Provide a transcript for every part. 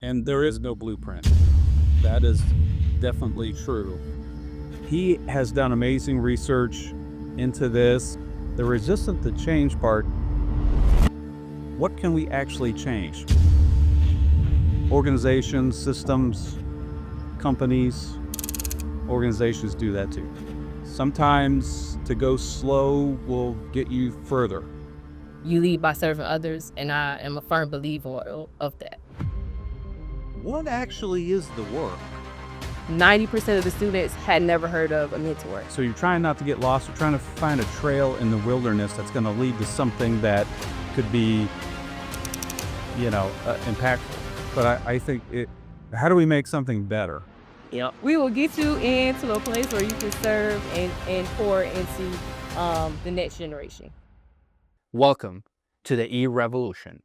And there is no blueprint. That is definitely true. He has done amazing research into this. The resistant to change part, what can we actually change? Organizations, systems, companies, organizations do that too. Sometimes to go slow will get you further. You lead by serving others, and I am a firm believer of that. What actually is the work? 90% of the students had never heard of a mentor. So you're trying not to get lost. You're trying to find a trail in the wilderness that's going to lead to something that could be, impactful. But I think how do we make something better? Yep. We will get you into a place where you can serve and pour into the next generation. Welcome to the E-Revolution.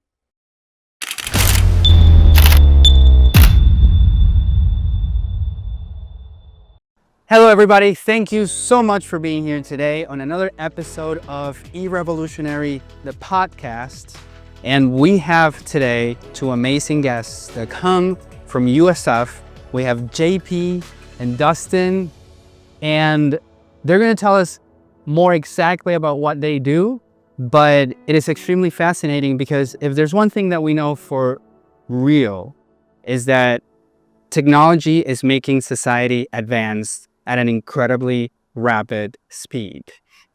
Hello everybody, thank you so much for being here today on another episode of E-Revolutionary, the podcast. And we have today two amazing guests that come from USF. We have JP and Dustin, and they're going to tell us more exactly about what they do. But it is extremely fascinating because if there's one thing that we know for real is that technology is making society advance at an incredibly rapid speed.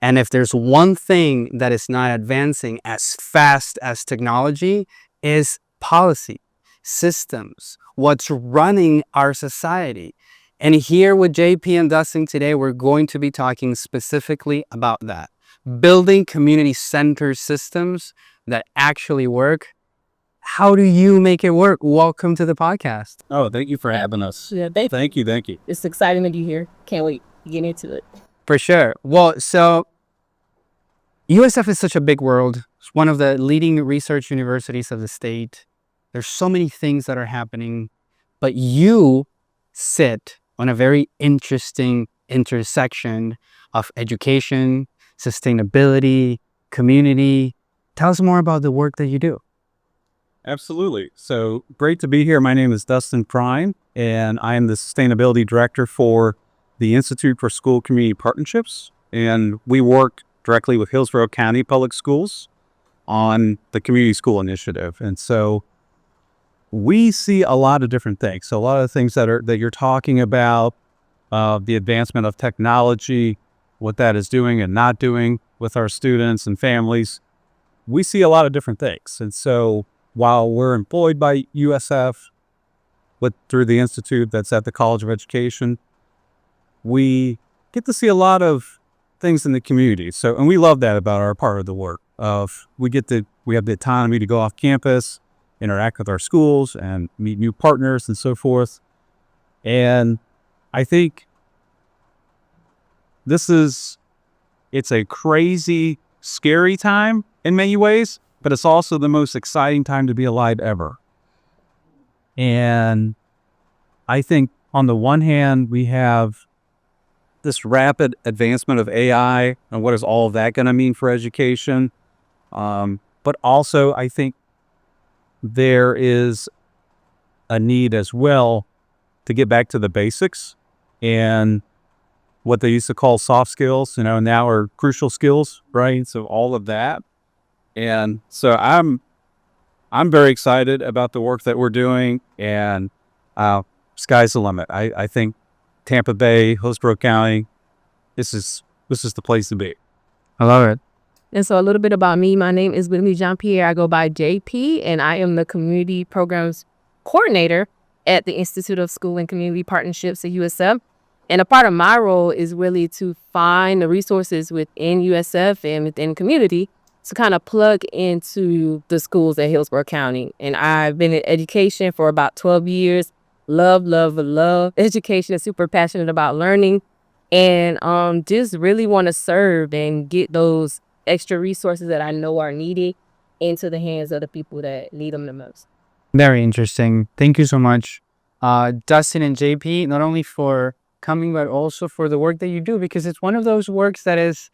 And if there's one thing that is not advancing as fast as technology is policy, systems, what's running our society. And here with JP and Dustin today, we're going to be talking specifically about that. Building community-centered systems that actually work. How do you make it work? Welcome to the podcast. Oh, thank you for having us. Yeah, Thank you. It's exciting to be here. Can't wait to get into it. For sure. Well, so USF is such a big world. It's one of the leading research universities of the state. There's so many things that are happening, but you sit on a very interesting intersection of education, sustainability, community. Tell us more about the work that you do. Absolutely. So great to be here. My name is Dustin Prime, and I am the Sustainability Director for the Institute for School Community Partnerships. And we work directly with Hillsborough County Public Schools on the Community School Initiative. And so we see a lot of different things. So a lot of the things that you're talking about, the advancement of technology, what that is doing and not doing with our students and families, we see a lot of different things. And so while we're employed by USF through the Institute that's at the College of Education, we get to see a lot of things in the community. So, and we love that about our part of the work. We have the autonomy to go off campus, interact with our schools, and meet new partners and so forth. And I think it's a crazy, scary time in many ways, but it's also the most exciting time to be alive ever. And I think on the one hand, we have this rapid advancement of AI and what is all of that going to mean for education. But also I think there is a need as well to get back to the basics and what they used to call soft skills, now are crucial skills, right? So all of that. And so I'm very excited about the work that we're doing, and sky's the limit. I think Tampa Bay, Hillsborough County, this is the place to be. I love it. And so a little bit about me. My name is Whitney Jean-Pierre. I go by JP, and I am the Community Programs Coordinator at the Institute of School and Community Partnerships at USF. And a part of my role is really to find the resources within USF and within community to kind of plug into the schools at Hillsborough County. And I've been in education for about 12 years. Love education. Super passionate about learning, and just really want to serve and get those extra resources that I know are needed into the hands of the people that need them the most. Very interesting. Thank you so much, Dustin and JP, not only for coming, but also for the work that you do, because it's one of those works that is,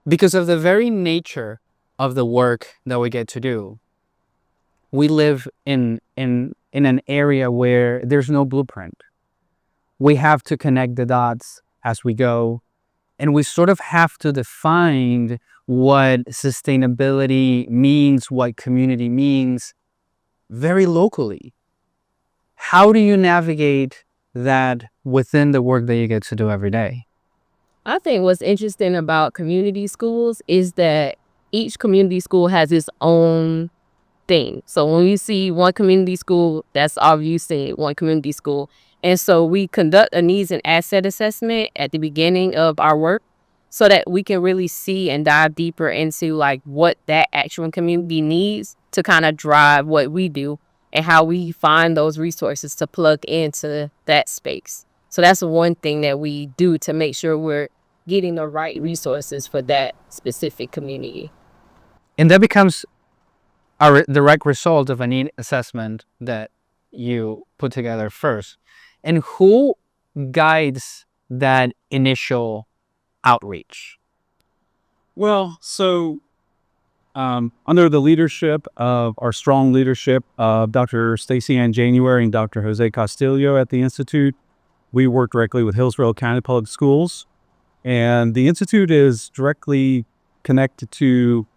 because of the very nature of the work that we get to do, we live in an area where there's no blueprint. We have to connect the dots as we go, and we sort of have to define what sustainability means, what community means, very locally. How do you navigate that within the work that you get to do every day? I think what's interesting about community schools is that each community school has its own thing. So when we see one community school, that's all you see, one community school. And so we conduct a needs and asset assessment at the beginning of our work so that we can really see and dive deeper into like what that actual community needs to kind of drive what we do and how we find those resources to plug into that space. So that's one thing that we do to make sure we're getting the right resources for that specific community. And that becomes a direct result of a need assessment that you put together first. And who guides that initial outreach? Well, so under the leadership of our strong leadership of Dr. Stacy Ann January and Dr. Jose Castillo at the Institute, we work directly with Hillsborough County Public Schools. And the Institute is directly connected to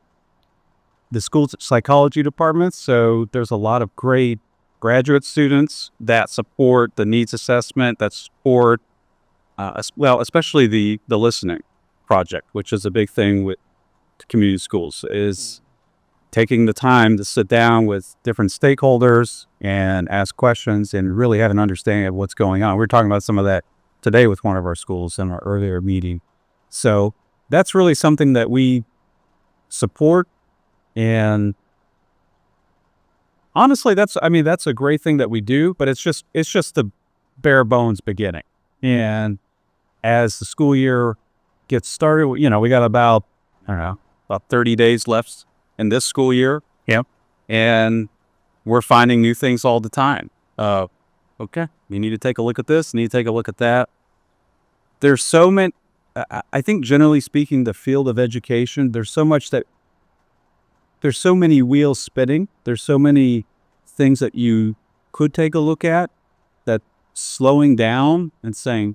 the school's psychology department. So there's a lot of great graduate students that support the needs assessment, that support, especially the listening project, which is a big thing with community schools, is taking the time to sit down with different stakeholders and ask questions and really have an understanding of what's going on. We were talking about some of that today with one of our schools in our earlier meeting. So that's really something that we support. And honestly, that's a great thing that we do, but it's just the bare bones beginning. And as the school year gets started, we got about 30 days left in this school year. Yep. And we're finding new things all the time. Okay, you need to take a look at this, you need to take a look at that. There's so many, I think generally speaking, the field of education, there's so many wheels spinning. There's so many things that you could take a look at, that slowing down and saying,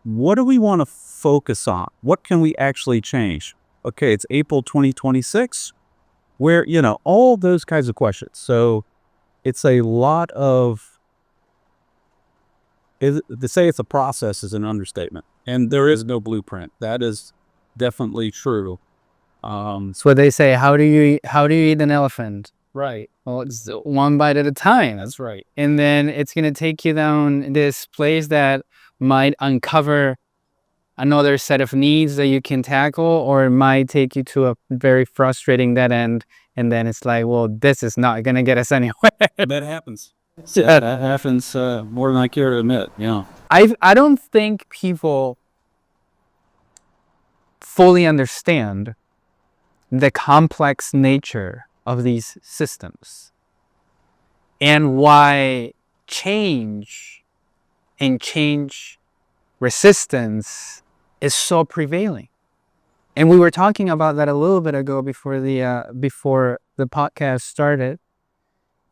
what do we want to focus on? What can we actually change? Okay, it's April 2026, where, all those kinds of questions. So it's a lot of, to say it's a process is an understatement. And there is no blueprint. That is definitely true. That's what they say. How do you eat an elephant? Right. Well, it's one bite at a time. That's right. And then it's going to take you down this place that might uncover another set of needs that you can tackle, or it might take you to a very frustrating dead end. And then it's like, well, this is not going to get us anywhere. That happens. Yeah, that happens more than I care to admit. Yeah. I don't think people fully understand the complex nature of these systems and why change and change resistance is so prevailing. And we were talking about that a little bit ago before the podcast started.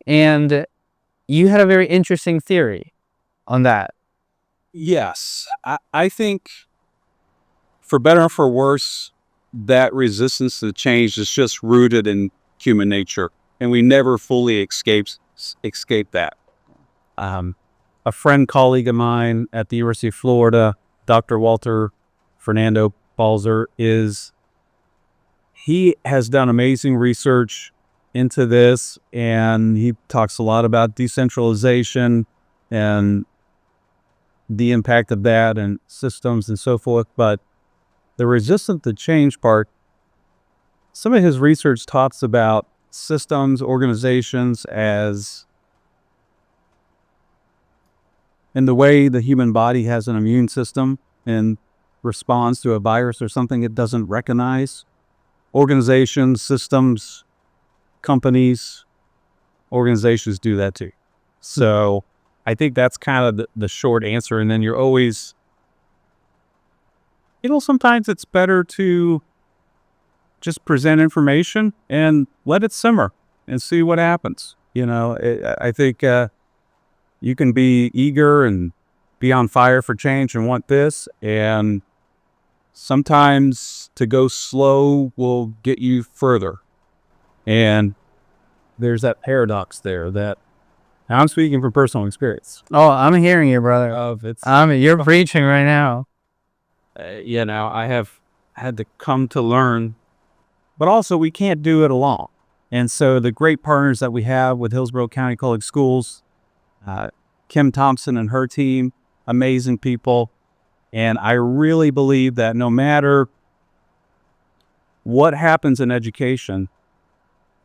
And you had a very interesting theory on that. Yes. I think, for better or for worse, that resistance to change is just rooted in human nature, and we never fully escape that. A friend, colleague of mine at the University of Florida, Dr. Walter Fernando Balzer, he has done amazing research into this, and he talks a lot about decentralization and the impact of that and systems and so forth. But the resistance to change part, some of his research talks about systems, organizations as in the way the human body has an immune system and responds to a virus or something it doesn't recognize. Organizations, systems, companies, organizations do that too. So I think that's kind of the short answer. And then you're always, sometimes it's better to just present information and let it simmer and see what happens. I think you can be eager and be on fire for change and want this, and sometimes to go slow will get you further. And there's that paradox there that I'm speaking from personal experience. Oh, I'm hearing you, brother. You're preaching right now. I have had to come to learn, but also we can't do it alone. And so the great partners that we have with Hillsborough County Public Schools, Kim Thompson and her team, amazing people. And I really believe that no matter what happens in education,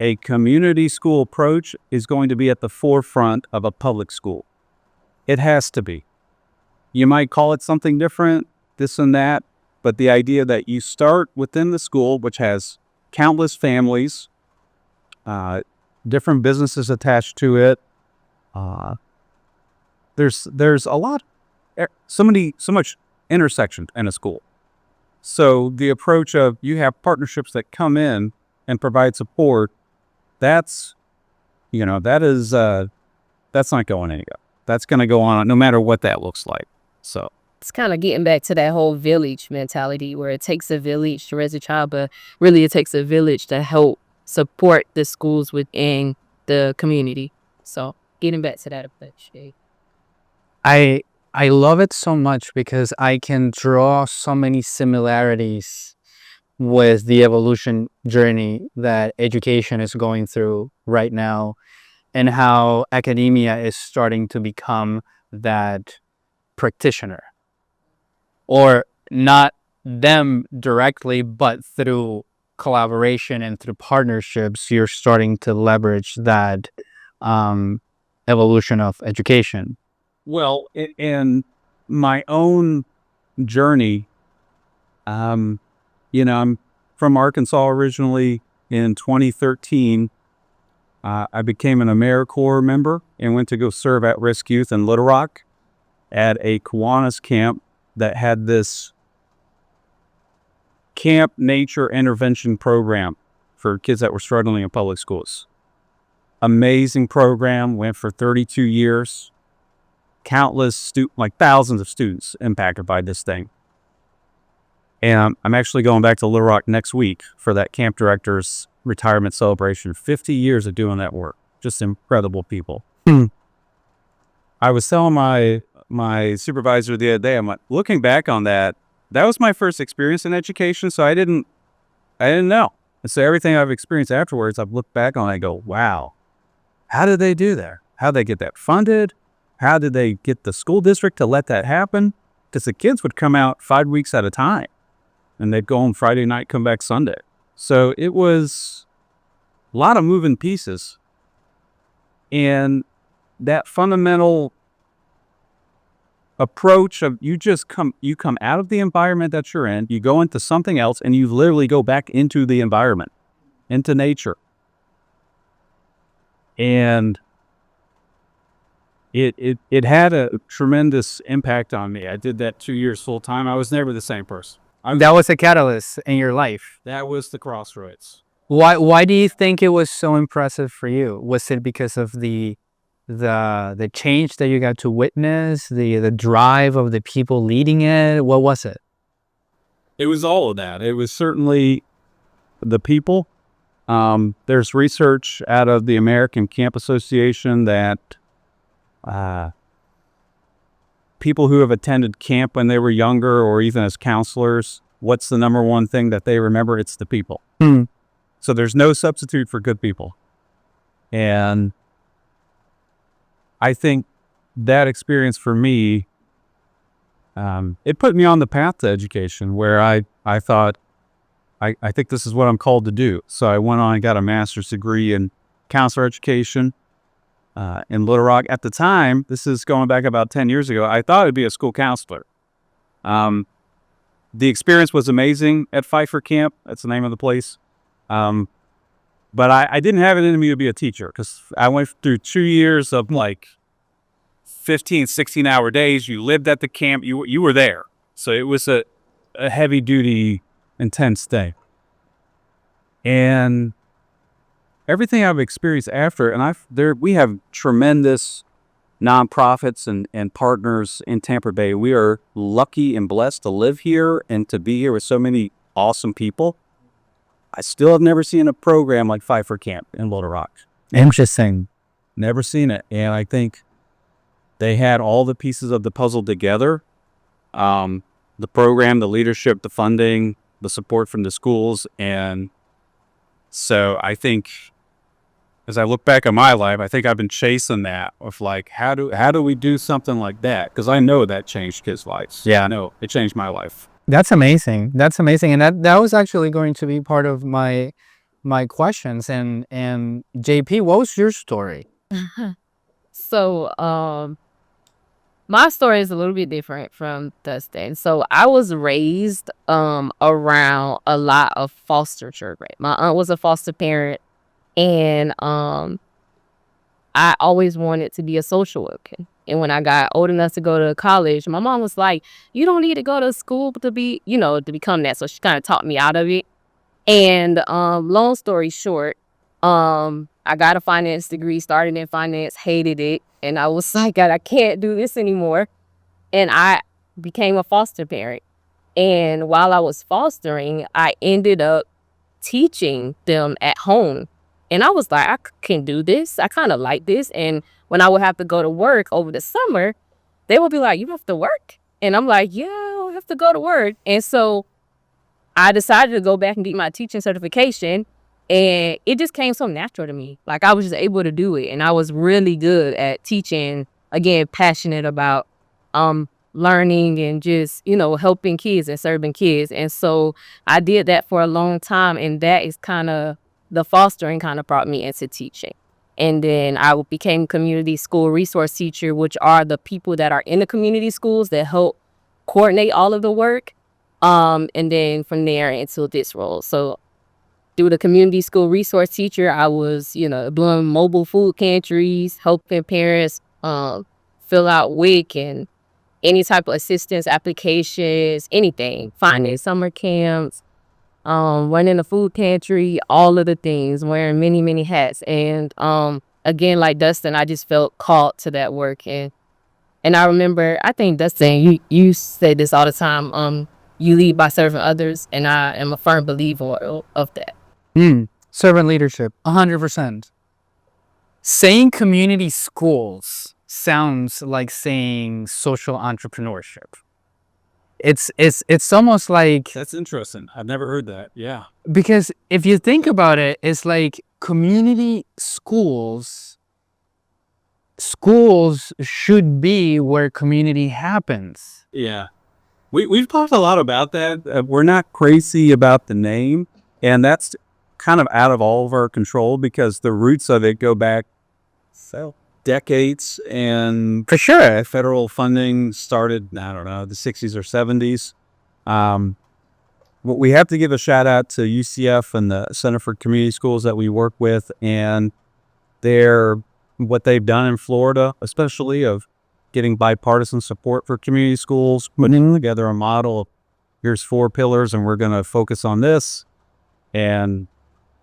a community school approach is going to be at the forefront of a public school. It has to be. You might call it something different, this and that, but the idea that you start within the school, which has countless families, different businesses attached to it. There's a lot, so much intersection in a school. So the approach of you have partnerships that come in and provide support, that's not going anywhere. That's going to go on no matter what that looks like. So It's kind of getting back to that whole village mentality where it takes a village to raise a child, but really it takes a village to help support the schools within the community. So getting back to that approach. I love it so much because I can draw so many similarities with the evolution journey that education is going through right now, and how academia is starting to become that practitioner, or not them directly, but through collaboration and through partnerships, you're starting to leverage that evolution of education. well, in my own journey, I'm from Arkansas originally. In 2013, I became an AmeriCorps member and went to go serve at-risk youth in Little Rock at a Kiwanis camp that had this camp nature intervention program for kids that were struggling in public schools. Amazing program, went for 32 years. Countless thousands of students impacted by this thing. And I'm actually going back to Little Rock next week for that camp director's retirement celebration. 50 years of doing that work. Just incredible people. I was telling my supervisor the other day, I'm like, looking back on that was my first experience in education, so I didn't know. And so everything I've experienced afterwards, I've looked back on it and go, wow, how did they do that? How did they get that funded? How did they get the school district to let that happen? Because the kids would come out 5 weeks at a time, and they'd go home Friday night, come back Sunday. So it was a lot of moving pieces. And that fundamental approach of you come out of the environment that you're in, you go into something else, and you literally go back into the environment, into nature. And it had a tremendous impact on me. I did that 2 years full time. I was never the same person. That was a catalyst in your life. That was the crossroads. Why do you think it was so impressive for you? Was it because of the change that you got to witness, the drive of the people leading it? What was it? It was all of that. It was certainly the people. There's research out of the American Camp Association that people who have attended camp when they were younger, or even as counselors, what's the number one thing that they remember? It's the people. So there's no substitute for good people. And I think that experience for me, it put me on the path to education, where I thought, I think this is what I'm called to do. So I went on and got a master's degree in counselor education in Little Rock. At the time, this is going back about 10 years ago, I thought I'd be a school counselor. The experience was amazing at Pfeiffer Camp. That's the name of the place. But I didn't have it in me to be a teacher, because I went through 2 years of 15, 16-hour days. You lived at the camp. You were there. So it was a heavy-duty, intense day. And everything I've experienced after, and we have tremendous nonprofits and partners in Tampa Bay. We are lucky and blessed to live here and to be here with so many awesome people. I still have never seen a program like Fight for Camp in Little Rock. Interesting. Never seen it. And I think they had all the pieces of the puzzle together. The program, the leadership, the funding, the support from the schools. And so I think as I look back at my life, I think I've been chasing that of like, how do we do something like that? Because I know that changed kids' lives. Yeah. I know it changed my life. That's amazing. That's amazing. And that was actually going to be part of my questions. And JP, what was your story? So, my story is a little bit different from Dustin. So I was raised around a lot of foster children. My aunt was a foster parent, and I always wanted to be a social worker. And when I got old enough to go to college, my mom was like, "You don't need to go to school to be, to become that." So she kind of talked me out of it. And long story short, I got a finance degree, started in finance, hated it, and I was like, God, I can't do this anymore. And I became a foster parent. And while I was fostering, I ended up teaching them at home. And I was like, I can do this. I kind of like this. And when I would have to go to work over the summer, they would be like, "You have to work?" And I'm like, "Yeah, I have to go to work." And so I decided to go back and get my teaching certification. And it just came so natural to me. Like I was just able to do it. And I was really good at teaching, again, passionate about learning and just, helping kids and serving kids. And so I did that for a long time. And that is kind of the fostering kind of brought me into teaching. And then I became community school resource teacher, which are the people that are in the community schools that help coordinate all of the work. And then from there into this role. So through the community school resource teacher, I was, doing mobile food pantries, helping parents fill out WIC and any type of assistance applications, anything, finding summer camps, running a food pantry, all of the things, wearing many, many hats. And again, like Dustin, I just felt called to that work. And I remember, I think, Dustin, you say this all the time, you lead by serving others, and I am a firm believer of that. Servant leadership, 100%. Saying community schools sounds like saying social entrepreneurship. It's almost like, That's interesting. I've never heard that. Yeah. because if you think about it, it's like community schools should be where community happens. Yeah. We've talked a lot about that. We're not crazy about the name, and that's kind of out of all of our control because the roots of it go back decades, and For sure. federal funding started, I don't know, the 60s or 70s. But we have to give a shout out to UCF and the Center for Community Schools that we work with, and what they've done in Florida, especially of getting bipartisan support for community schools, putting together a model. Here's 4 pillars, and we're going to focus on this. And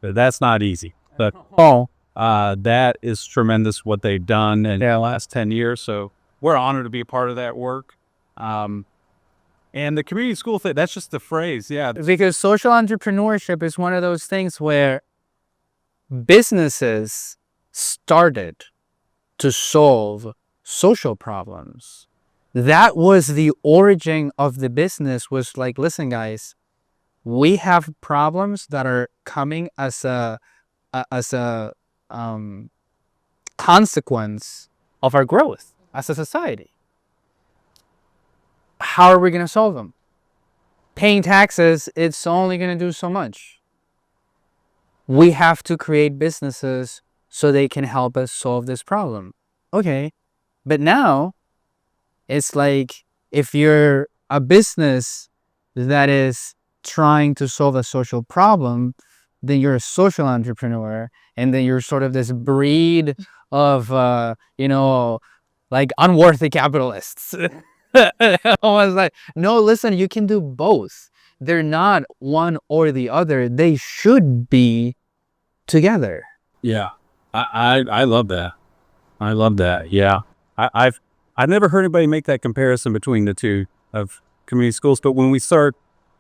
that's not easy. But that is tremendous what they've done in the last 10 years. So we're honored to be a part of that work. And the community school thing, that's just the phrase. Yeah. Because social entrepreneurship is one of those things where businesses started to solve social problems. That was the origin of the business, was like, listen, guys, we have problems that are coming as a consequence of our growth as a society. How are we going to solve them? Paying taxes, it's only going to do so much. We have to create businesses so they can help us solve this problem. Okay, but now it's like, if you're a business that is trying to solve a social problem, then you're a social entrepreneur, and then you're sort of this breed of, like unworthy capitalists. I was like, no, listen, you can do both. They're not one or the other. They should be together. Yeah. I love that. I love that. Yeah. I've never heard anybody make that comparison between the two of community schools. But when we start,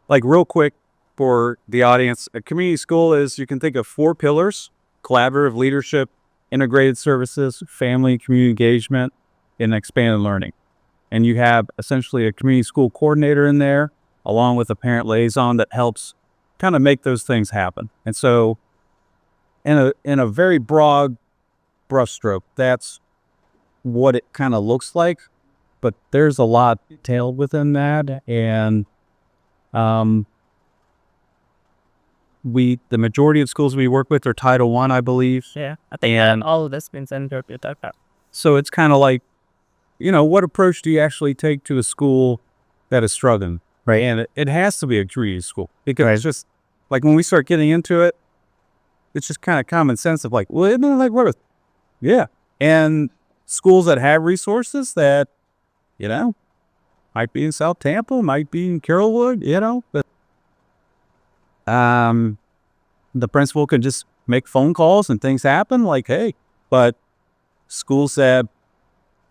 like real quick for the audience, a community school is, you can think of 4 pillars: collaborative leadership, integrated services, family, community engagement, and expanded learning. And you have essentially a community school coordinator in there, along with a parent liaison that helps kind of make those things happen. And so in a very broad brushstroke, that's what it kind of looks like, but there's a lot detailed within that. And the majority of schools we work with are Title I, I believe. Yeah, I think And all of that's been sent to about. so it's kind of like, what approach do you actually take to a school that is struggling? Right. And it has to be a community school, because Right. it's just like, when we start getting into it, it's just kind of common sense of like, well, isn't it like what? Yeah. And schools that have resources that, might be in South Tampa, might be in Carrollwood, but the principal can just make phone calls and things happen, like, hey. But schools that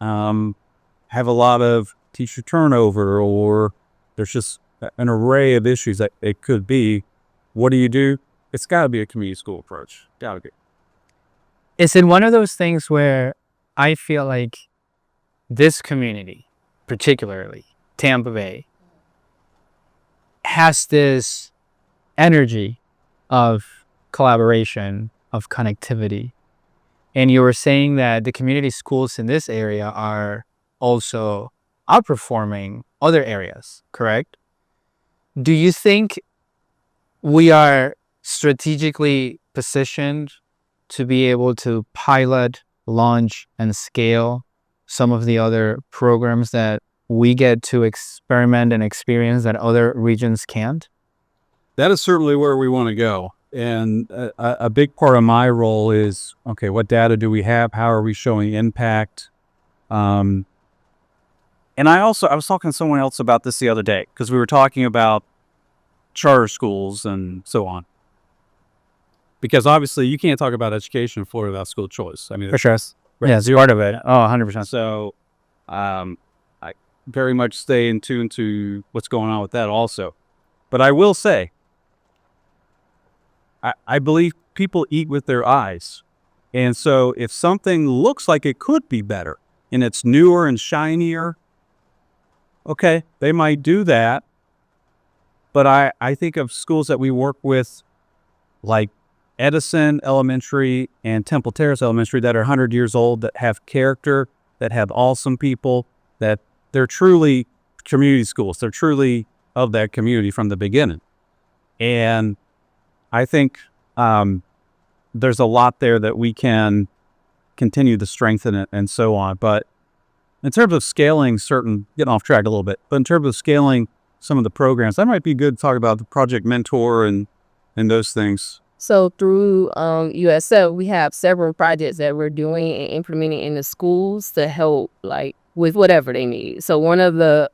have a lot of teacher turnover, or there's just an array of issues that it could be, what do? It's got to be a community school approach. Gotta be. Is it one of those things where I feel like this community, particularly Tampa Bay, has this energy of collaboration, of connectivity? And you were saying that the community schools in this area are also outperforming other areas, correct? Do you think we are strategically positioned to be able to pilot, launch, and scale some of the other programs that we get to experiment and experience that other regions can't? That is certainly where we want to go. And a big part of my role is, okay, what data do we have? How are we showing impact? And I was talking to someone else about this the other day, because we were talking about charter schools and so on. Because obviously you can't talk about education in Florida without school choice. I mean, For sure. Right. Yeah, it's part of it. Oh, 100%. So I very much stay in tune to what's going on with that also. But I will say, I believe people eat with their eyes. And so if something looks like it could be better and it's newer and shinier, okay, they might do that. But I think of schools that we work with, like Edison Elementary and Temple Terrace Elementary, that are 100 years old, that have character, that have awesome people, that they're truly community schools. They're truly of that community from the beginning. And I think there's a lot there that we can continue to strengthen it and so on. But in terms of scaling getting off track a little bit, but in terms of scaling some of the programs, that might be good to talk about the Project Mentor and those things. So through USF, we have several projects that we're doing and implementing in the schools to help, like, with whatever they need. So one of the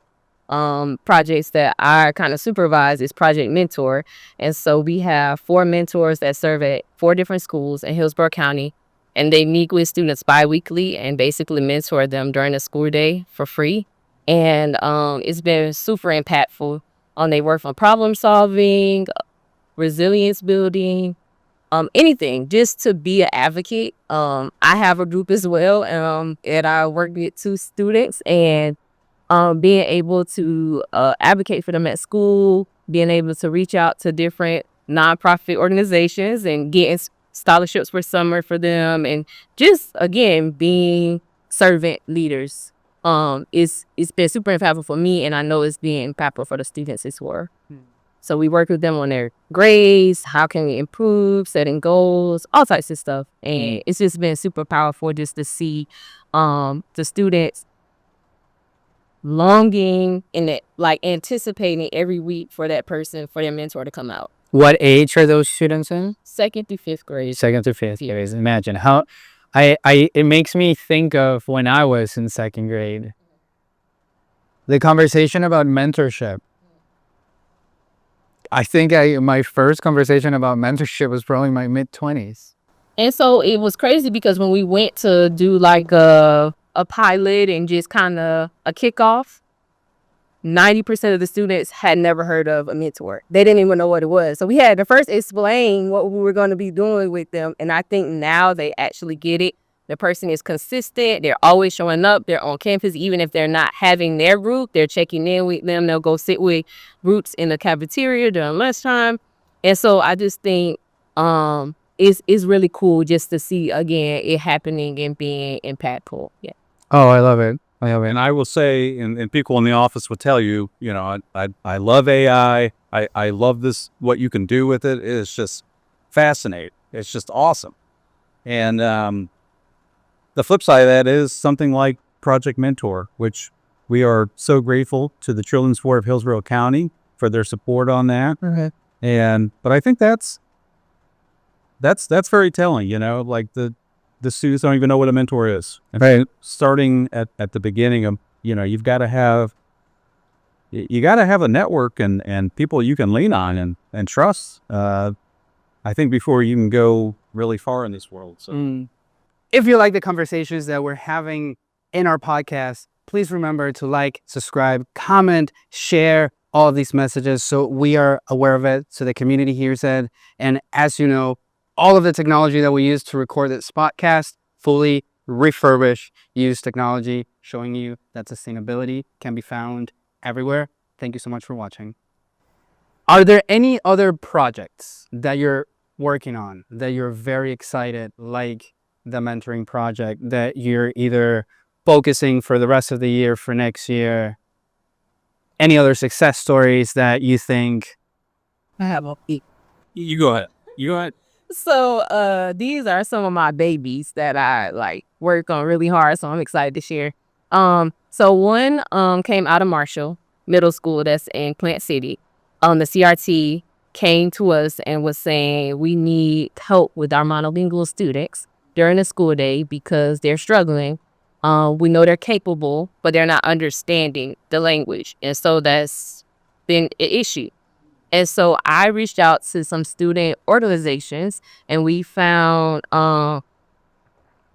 projects that I kind of supervise is Project Mentor. And so we have 4 mentors that serve at 4 different schools in Hillsborough County. And they meet with students bi-weekly and basically mentor them during the school day for free. And it's been super impactful. They work on problem solving, resilience building, anything, just to be an advocate. I have a group as well, and I work with 2 students, and being able to advocate for them at school, being able to reach out to different nonprofit organizations and getting scholarships for summer for them, and just, again, being servant leaders. It's been super impactful for me, and I know it's being impactful for the students as well. So we work with them on their grades, how can we improve, setting goals, all types of stuff. And it's just been super powerful just to see the students longing and anticipating every week for that person, for their mentor to come out. What age are those students in? 2nd through 5th grade. 2nd to 5th grade. Imagine how it makes me think of when I was in 2nd grade. The conversation about mentorship. I think my first conversation about mentorship was probably my mid-20s. And so it was crazy because when we went to do like a pilot and just kind of a kickoff, 90% of the students had never heard of a mentor. They didn't even know what it was. So we had to first explain what we were going to be doing with them. And I think now they actually get it. The person is consistent. They're always showing up. They're on campus. Even if they're not having their group, they're checking in with them. They'll go sit with groups in the cafeteria during lunchtime. And so I just think it's really cool just to see, again, it happening and being impactful. Yeah. Oh, I love it. I love it. And I will say, and people in the office will tell you, I love AI. I love this, what you can do with it. It is just fascinating. It's just awesome. And the flip side of that is something like Project Mentor, which we are so grateful to the Children's Board of Hillsborough County for their support on that. But I think that's very telling, like the students don't even know what a mentor is. Right. Starting at the beginning of, you've got to have a network and people you can lean on and trust. I think before you can go really far in this world. So. If you like the conversations that we're having in our podcast, please remember to like, subscribe, comment, share all of these messages so we are aware of it, so the community hears it. And as you know, all of the technology that we use to record this podcast, fully refurbished, used technology, showing you that sustainability can be found everywhere. Thank you so much for watching. Are there any other projects that you're working on that you're very excited, like the mentoring project, that you're either focusing for the rest of the year, for next year? Any other success stories that you think? I have a few. You go ahead. So these are some of my babies that I like work on really hard, so I'm excited to share. So one came out of Marshall Middle School, that's in Plant City. The CRT came to us and was saying we need help with our monolingual students during the school day because they're struggling. We know they're capable, but they're not understanding the language, and so that's been an issue. And so I reached out to some student organizations, and we found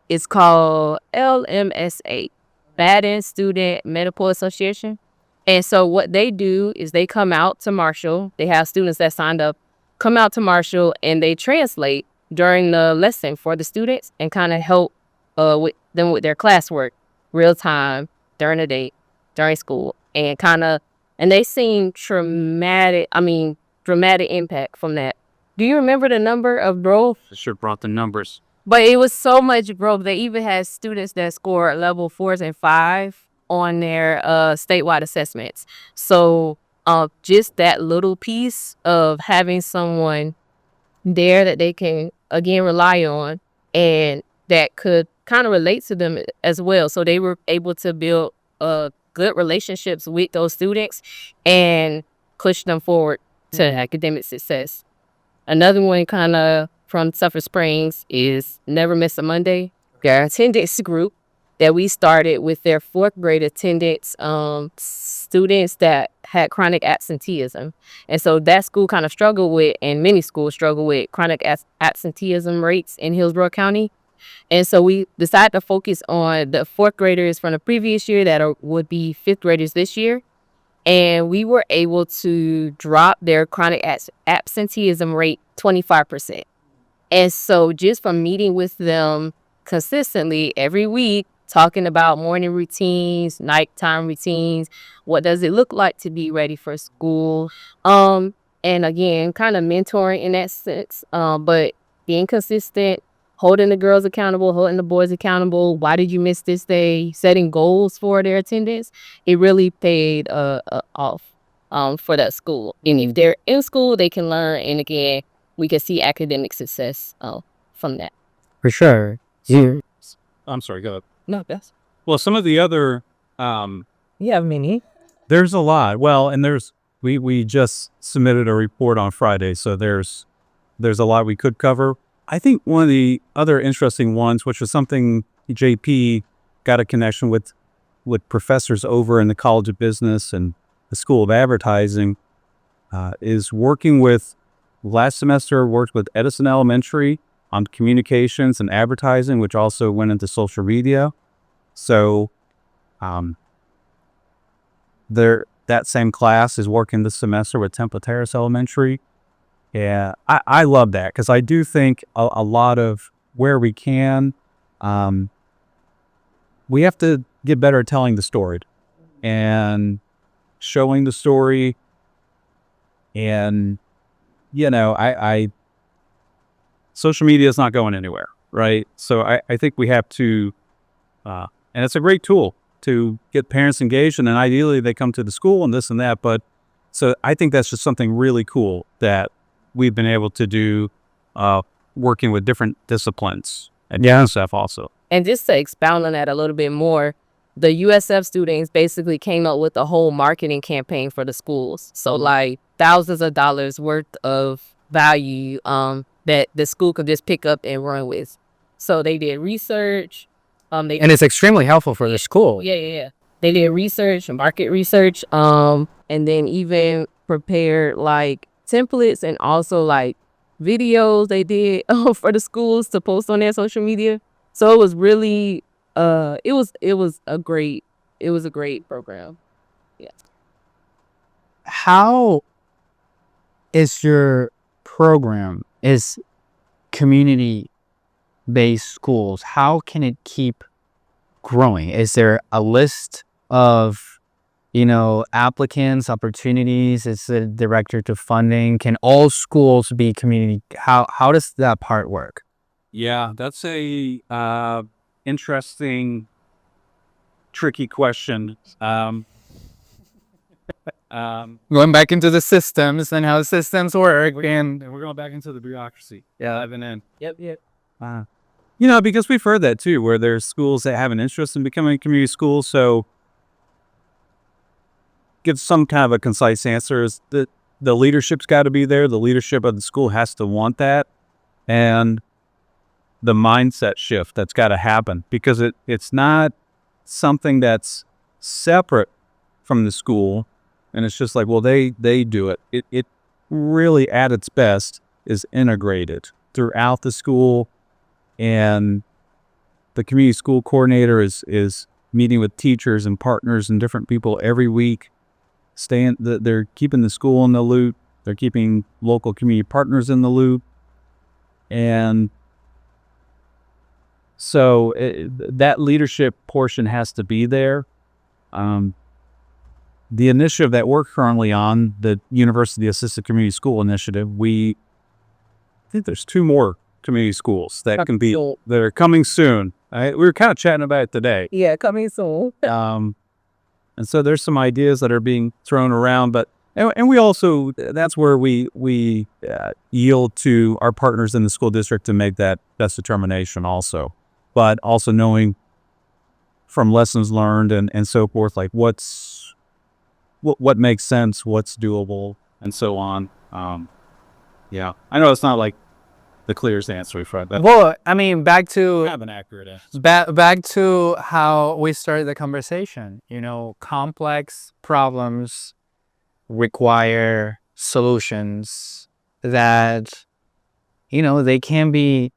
it's called LMSA, Baden Student Medical Association. And so what they do is they come out to Marshall. They have students that signed up, come out to Marshall, and they translate during the lesson for the students and kind of help with them with their classwork, real time, during the day, during school, and they seen dramatic impact from that. Do you remember the number of growth? I sure brought the numbers. But it was so much growth. They even had students that scored level 4s and 5 on their statewide assessments. So just that little piece of having someone there that they can, again, rely on and that could kind of relate to them as well. So they were able to build good relationships with those students and push them forward to academic success. Another one kind of from Sulphur Springs is Never Miss a Monday. Their attendance group that we started with their 4th grade attendance students that had chronic absenteeism. And so that school kind of struggled with, and many schools struggle with, chronic absenteeism rates in Hillsborough County. And so we decided to focus on the 4th graders from the previous year that would be 5th graders this year. And we were able to drop their chronic absenteeism rate 25%. And so just from meeting with them consistently every week, talking about morning routines, nighttime routines, what does it look like to be ready for school? And again, kind of mentoring in that sense, but being consistent, holding the girls accountable, holding the boys accountable. Why did you miss this day? Setting goals for their attendance. It really paid off for that school. And if they're in school, they can learn. And again, we can see academic success from that. For sure. Yeah. I'm sorry, go ahead. No, that's. Well, some of the other, You have many. there's a lot. Well, and we just submitted a report on Friday, so there's a lot we could cover. I think one of the other interesting ones, which was something JP got a connection with professors over in the College of Business and the School of Advertising, is working with, last semester worked with Edison Elementary on communications and advertising, which also went into social media. So that same class is working this semester with Temple Terrace Elementary. Yeah, I love that because I do think a lot of where we can, we have to get better at telling the story and showing the story. And, I social media is not going anywhere, right? So I think we have to, and it's a great tool to get parents engaged, and then ideally they come to the school and this and that. But so I think that's just something really cool that we've been able to do, working with different disciplines at USF also. And just to expound on that a little bit more, the USF students basically came up with a whole marketing campaign for the schools. So like thousands of dollars worth of value that the school could just pick up and run with. So they did research. And it's extremely helpful for the school. Yeah. They did research, market research, and then even prepared like templates and also like videos they did for the schools to post on their social media. So it was really it was a great program. Yeah. How is your program is community-based schools? How can it keep growing? Is there a list of applicants, opportunities? Is it directed to funding? Can all schools be community? How does that part work? Yeah, that's a interesting, tricky question. Going back into the systems and how systems work, and we're going back into the bureaucracy. Yeah, I've been in. Yep. Because we've heard that too, where there's schools that have an interest in becoming a community school. So give some kind of a concise answer is that the leadership's got to be there. The leadership of the school has to want that. And the mindset shift that's got to happen, because it's not something that's separate from the school. And it's just like, well, they do it. It really at its best is integrated throughout the school. And the community school coordinator is meeting with teachers and partners and different people every week. They're keeping the school in the loop. They're keeping local community partners in the loop. And so that leadership portion has to be there. The initiative that we're currently on, the University Assisted Community School Initiative, I think there's 2 more community schools that are coming soon. We were kind of chatting about it today. Yeah, coming soon. And so there's some ideas that are being thrown around, but and we also, that's where we yield to our partners in the school district to make that best determination also. But also knowing from lessons learned and so forth, like what makes sense, what's doable, and so on. Yeah, I know it's not like the clearest answer we've had. Well, I mean, back to have an accurate answer. Back to how we started the conversation. Complex problems require solutions that they can be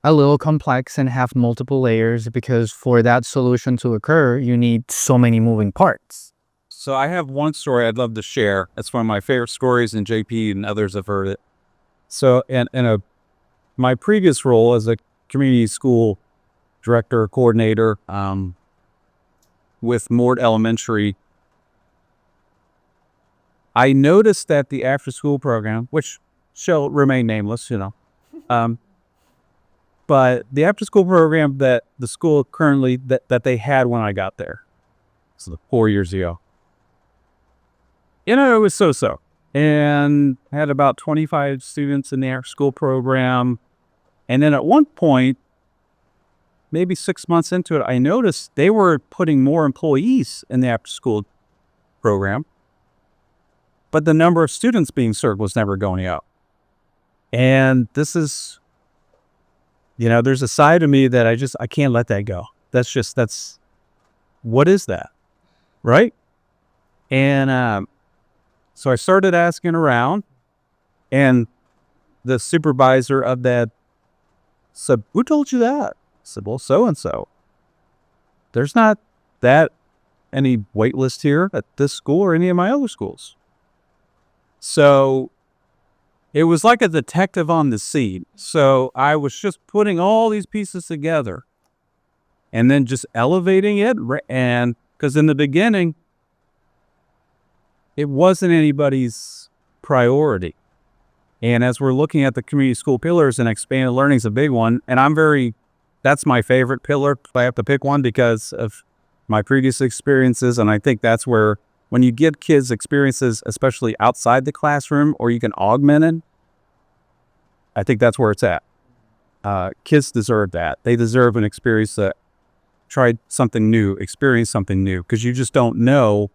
a little complex and have multiple layers, because for that solution to occur, you need so many moving parts. So I have one story I'd love to share. It's one of my favorite stories, and JP and others have heard it. So in my previous role as a community school director, coordinator with Mort Elementary, I noticed that the after-school program, which shall remain nameless, but the after-school program that the school currently, that they had when I got there, so 4 years ago, it was so-so. And I had about 25 students in the after-school program. And then at one point, maybe 6 months into it, I noticed they were putting more employees in the after-school program, but the number of students being served was never going up. And this is, there's a side of me that I can't let that go. What is that? Right? And so I started asking around, and the supervisor of that said, who told you that? I said, well, so-and-so. There's not that any wait list here at this school or any of my other schools. So it was like a detective on the scene. So I was just putting all these pieces together and then just elevating it. And because in the beginning, it wasn't anybody's priority. And as we're looking at the community school pillars, and expanded learning is a big one. And that's my favorite pillar if I have to pick one because of my previous experiences. And I think that's where, when you give kids experiences, especially outside the classroom, or you can augment it, I think that's where it's at. Kids deserve that. They deserve an experience that tried something new, experience something new, because you just don't know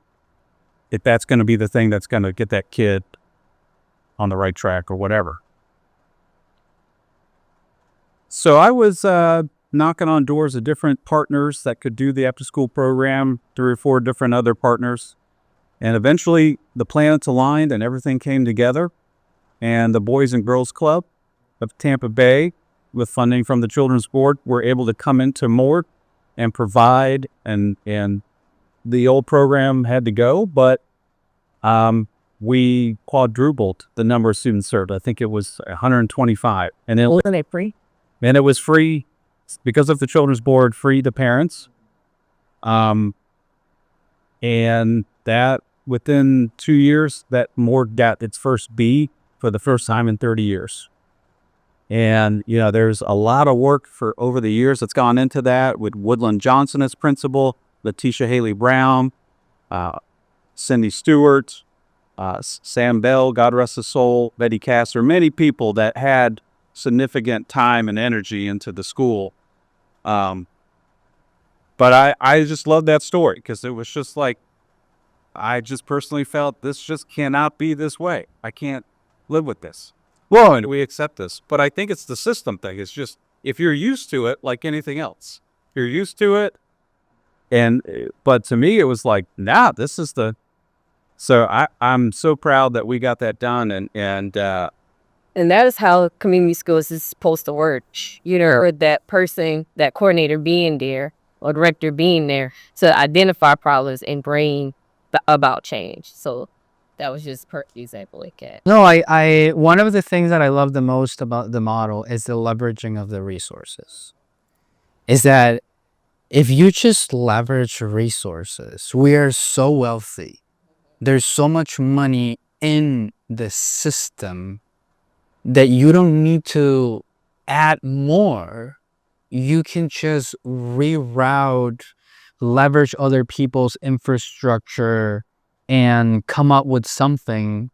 if that's going to be the thing that's going to get that kid on the right track or whatever. So I was knocking on doors of different partners that could do the after-school program, 3 or 4 different other partners. And eventually the planets aligned and everything came together. And the Boys and Girls Club of Tampa Bay, with funding from the Children's Board, were able to come into Mort and provide, and the old program had to go, but we quadrupled the number of students served. I think it was 125. And then, Wasn't it free? and it was free because of the Children's Board, free to parents. And that within 2 years, that Mort got its first B for the first time in 30 years. And, there's a lot of work for over the years that's gone into that, with Woodland Johnson as principal, Letitia Haley Brown, Cindy Stewart, Sam Bell, God rest his soul, Betty Castor, many people that had significant time and energy into the school. But I just love that story because it was just like, I just personally felt this just cannot be this way. I can't live with this. Well, and we accept this. But I think it's the system thing. It's just, if you're used to it, like anything else, you're used to it. But to me, it was like, nah, this is so I'm so proud that we got that done. And that is how community schools is supposed to work. Or that person, that coordinator being there or director being there to identify problems and bring about change. So that was just perfect example like that. No, I one of the things that I love the most about the model is the leveraging of the resources. Is that if you just leverage resources, we are so wealthy. There's so much money in the system that you don't need to add more. You can just reroute, leverage other people's infrastructure, and come up with something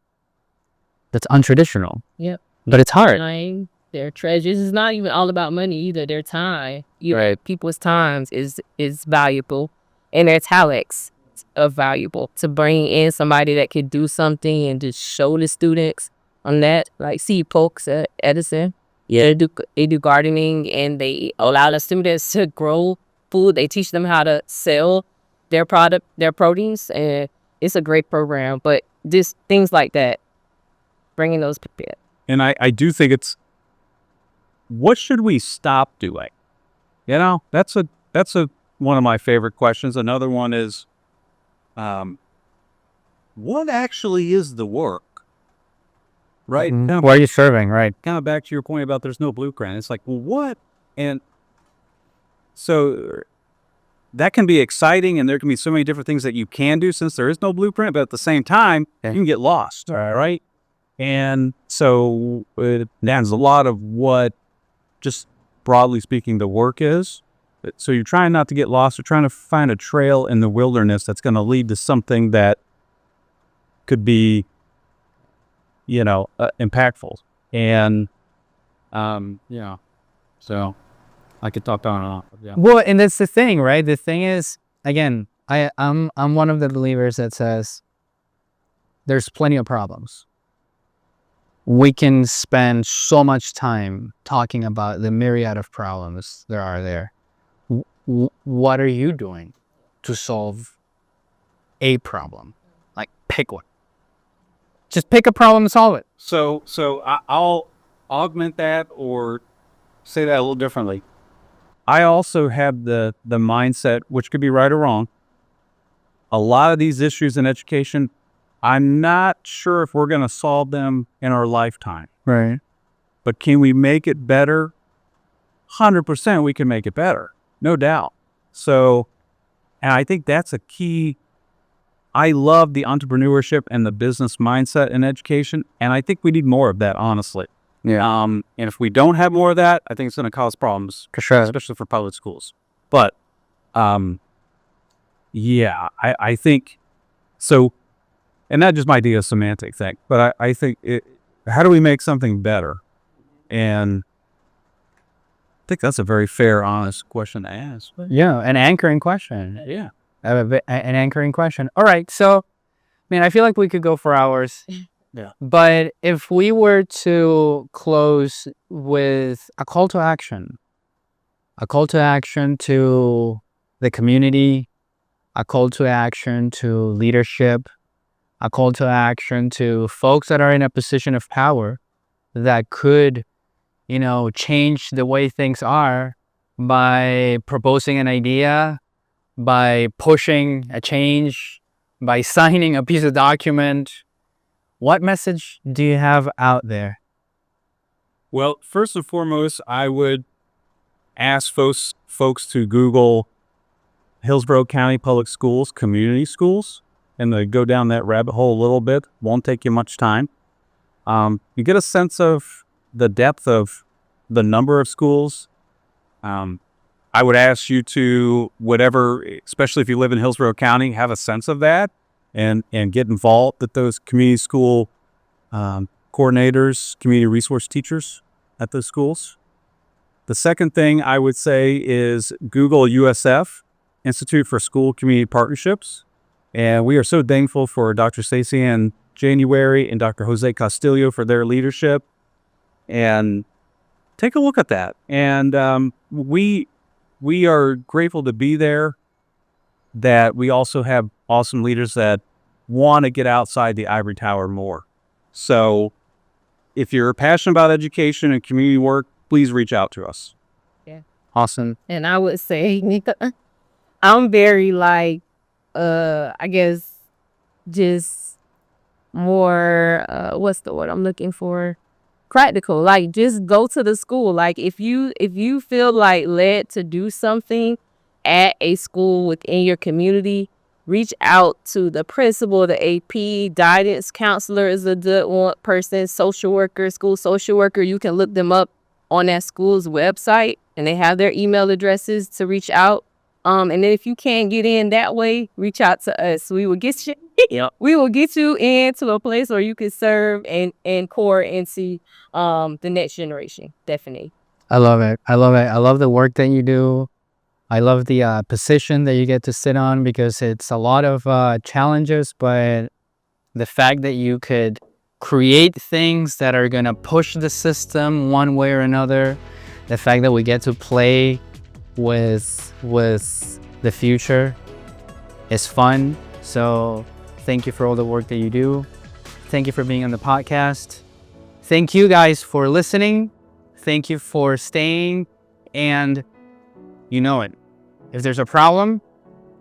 that's untraditional. Yep. But it's hard. Time, their treasures. It's not even all about money either. Their time. Right. People's times is valuable, and their talents are valuable. To bring in somebody that could do something and just show the students on that, like Steve Polks at Edison. Yeah, they do gardening, and they allow the students to grow food. They teach them how to sell their produce, and it's a great program. But just things like that, bringing those people in. And I do think it's, what should we stop doing? That's one of my favorite questions. Another one is, what actually is the work? Right? Mm-hmm. What are you serving? Right. Kind of back to your point about there's no blueprint. It's like, well, what? And so that can be exciting, and there can be so many different things that you can do since there is no blueprint, but at the same time, you can get lost, right? And so that's a lot of what, just broadly speaking, the work is. So you're trying not to get lost. You're trying to find a trail in the wilderness that's going to lead to something that could be, impactful. And, so I could talk on and on. Yeah. Well, and that's the thing, right? The thing is, again, I'm one of the believers that says there's plenty of problems. We can spend so much time talking about the myriad of problems there are there. What are you doing to solve a problem? Like, pick one. Just pick a problem and solve it. So I'll augment that or say that a little differently. I also have the mindset, which could be right or wrong. A lot of these issues in education, I'm not sure if we're going to solve them in our lifetime. Right. But can we make it better? 100% we can make it better, no doubt. So, and I think that's a key. I love the entrepreneurship and the business mindset in education, and I think we need more of that, honestly. Yeah. And if we don't have more of that, I think it's going to cause problems, For sure. especially for public schools. But, yeah, I think so. And not just my idea of semantic thing, but I think how do we make something better? And I think that's a very fair, honest question to ask. Yeah, an anchoring question. Yeah. An anchoring question. All right, so, man, I feel like we could go for hours. Yeah. But if we were to close with a call to action to the community, a call to action to leadership, a call to action to folks that are in a position of power that could, change the way things are by proposing an idea, by pushing a change, by signing a piece of document. What message do you have out there? Well, first and foremost, I would ask folks to Google Hillsborough County Public Schools, community schools, and to go down that rabbit hole a little bit. Won't take you much time. You get a sense of the depth of the number of schools. I would ask you to, whatever, especially if you live in Hillsborough County, have a sense of that and get involved with those community school coordinators, community resource teachers at those schools. The second thing I would say is Google USF, Institute for School Community Partnerships. And we are so thankful for Dr. Stacey in January and Dr. Jose Castillo for their leadership. And take a look at that. And we are grateful to be there, that we also have awesome leaders that want to get outside the ivory tower more. So if you're passionate about education and community work, please reach out to us. Yeah. Awesome. And I would say, I'm very I guess just more, what's the word I'm looking for? Practical. Like, just go to the school. Like, if you feel like led to do something at a school within your community, reach out to the principal, the AP, guidance counselor is a good one person, social worker, school social worker. You can look them up on that school's website, and they have their email addresses to reach out. And then if you can't get in that way, reach out to us. We will get you. Yep. We will get you into a place where you can serve and core into the next generation. Definitely. I love it. I love the work that you do. I love the position that you get to sit on, because it's a lot of challenges, but the fact that you could create things that are going to push the system one way or another, the fact that we get to play with the future is fun. So thank you for all the work that you do. Thank you for being on the podcast. Thank you guys for listening. Thank you for staying. And you know it. If there's a problem,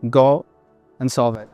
go and solve it.